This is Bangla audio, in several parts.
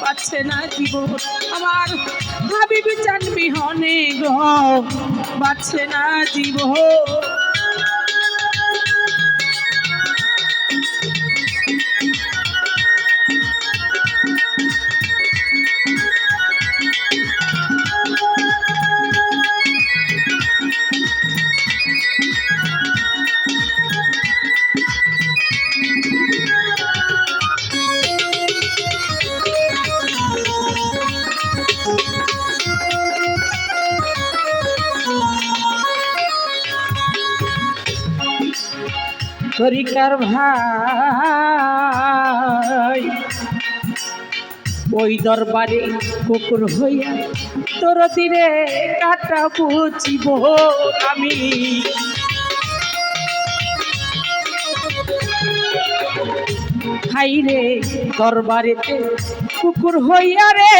পাচ্ছে না জীবন আমার হাবিবি চান বিহনে গো পাচ্ছে না জীবন তরিকার ভাই ওই দরবারে কুকুর হইয়া তোর তীরে কাটা বুঝিব আমি হাই রে দরবারেতে কুকুর হইয়া রে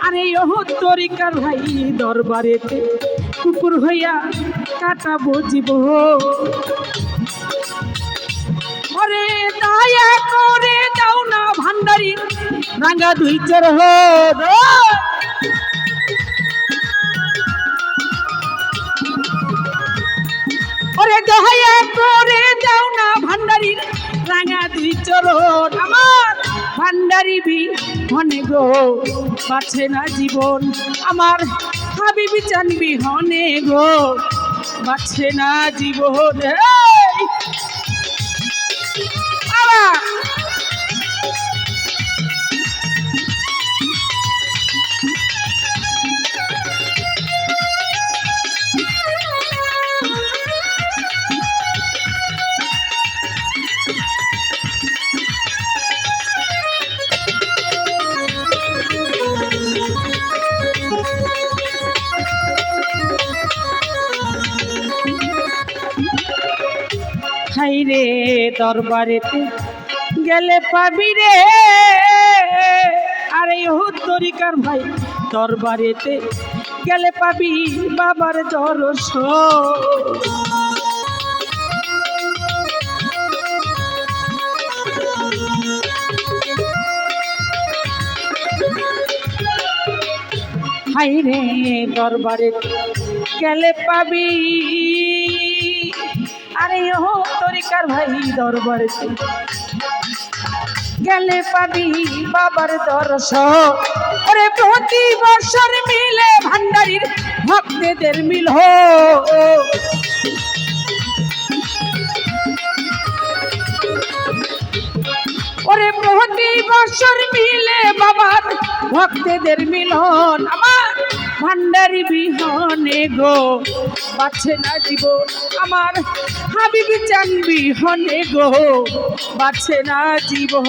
আরে ও তরিকার ভাই দরবারেতে কুকুর হইয়া কাটা বুঝিব আরে দয়া করে দাও না ভান্ডারি রাঙা দুই চরহ ওরে দয়া করে দাও না ভান্ডারি রাঙা দুই চরণ আমার ভান্ডারি বিহনে গো পাচ্ছে না জীবন আমার হাবিবি চান বিহনে গো পাচ্ছে না জীবন হাই রে দরবারেতে গেলে পাবি রে আরে ও তরিকার ভাই দরবারেতে গেলে পাবি বাবার দর্শন হাই রে দরবারেতে গেলে পাবি আরে ও তরিকার ভাই দরবারেতে গেলে পাবি বাবার দর্শন ওরে প্রতি বছর মিলে ভান্ডারির ভক্তদের মিল ওরে প্রতি বছর মিলে বাবার ভক্তদের মিলন আমার ভান্ডারি বিহনে গো পাচ্ছে না জীবন আমার হাবিবি চান বিহনে গো পাচ্ছে না জীবন